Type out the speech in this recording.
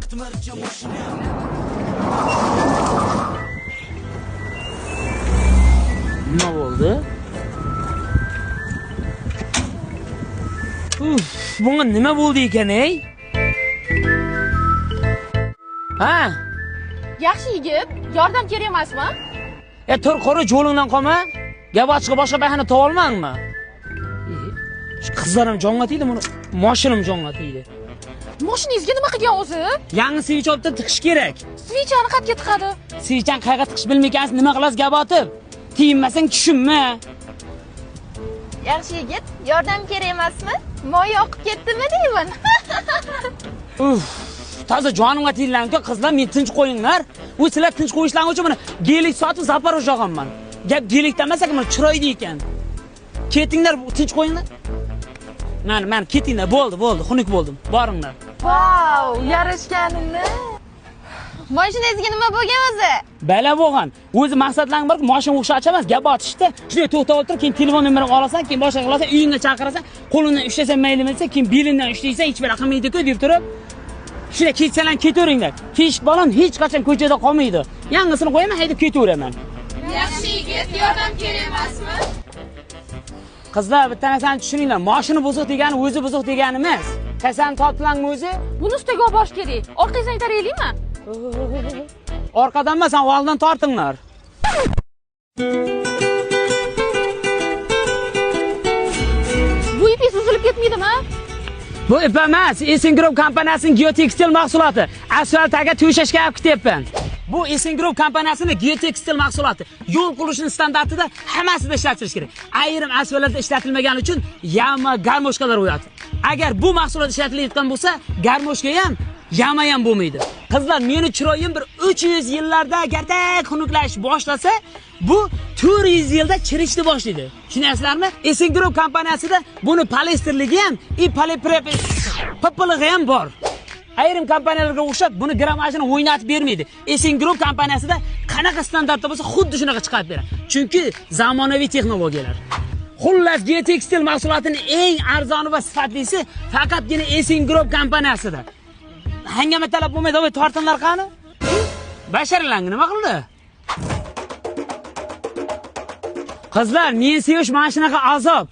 Nima bo'ldi? Bunga nima bo'ldi ekan, ey? Ha? Yaxshi yigit, yordam kerak emasmi? Tur qora yo'lingdan qolma. Gap ochiqqa boshqa bahona topa olmangmi? Shu qizlarim jonga tegdi, buni mashinam jonga tegdi. Mashinangizga nima qilgan o'zi? Yangi switch olib tiqish kerak. Switchani qayerga tiqadi? Switchni qayerga tiqish bilmaykansiz, nima qilasiz gap otib? Tiyinmasang tushunma. Yaxshi yigit, yordam kerak emasmi? Moya oqib ketdimi deyman. Toza jonimga tegdilar-ku, qizlar, men tinch qo'yinglar. U sizlar tinch qo'yishlaring uchun mana gelik sotib Zaporojga olganman. Gap gelikda emas, mana chiroyli ekan. Ketinglar, tinch qo'yinglar. Mana ketinglar, bo'ldi, xunuk bo'ldim. Boringlar. Vau, yarashganini. Mashinangizga nima bo'lgan o'zi? Bala bo'lgan. O'zi maqsadlaring bor, mashina o'xshatch emas, gap otishda. Shunday to'xtab o'tir, keyin telefon nomerini olasan, keyin boshqa qilasan, uyingga chaqirasan, qo'lingdan ushlasan mayli bo'lsa, keyin belingdan ushlaysan, hech bir qilmaydi-ku deb turib. Shunday ketsalar ketaveringlar. Teshik bolam hech qachon ko'chada qolmaydi. Yangisini qo'yaman, haydab ketaveraman. Yaxshi yigit, yordam kerak emasmi? Qizlar, bitta narsani tushuninglar. Mashina buzuq degani o'zi buzuq degani emas. Kasalni topdilarmi o'zi? Buni ustiga olib borish kerak. Orqangizdan itaraylikmi? Orqadan emas, oldindan tortinglar. Bu ipingiz uzilib ketmaydimi? Bu ip emas, Esin Group kompaniyasining geotekstil mahsuloti. Asfaltaga to'shashga olib ketyapman. Bu Esin Group kompaniyasining geotekstil mahsuloti. Yo'l qurilishi standartida hammasida ishlatilishi kerak. Ayrim asfaltlarda ishlatilmagani uchun yama garmoshkalar qo'yadi. Agar bu mahsulot ishlatilayotgan bo'lsa, garmoshka ham yama ham bo'lmaydi. Qizlar, meni chiroyim bir 300 yillarda gardak xunuklash boshlasa, bu 400 yilda chirishni boshlaydi. Tushunasizlarmi? Esin Group kompaniyasida buni poliesterligi ham, popilig'i ham bor. Ayrim kompaniyalarga o'xshab buni grammajini o'ynatib bermaydi. Esin Group kompaniyasida qanaqa standartda bo'lsa, xuddi shunaqa chiqarib beradi. Chunki zamonaviy texnologiyalar. Xullas, geotekstil mahsulotining eng arzoni va sifatlisi faqatgina Esin Group kompaniyasida. Hangama talab bo'lmaydi, voy tortinlar qani? Basharlang nima qildi? Qizlar, men sevish mana shunaqa azob.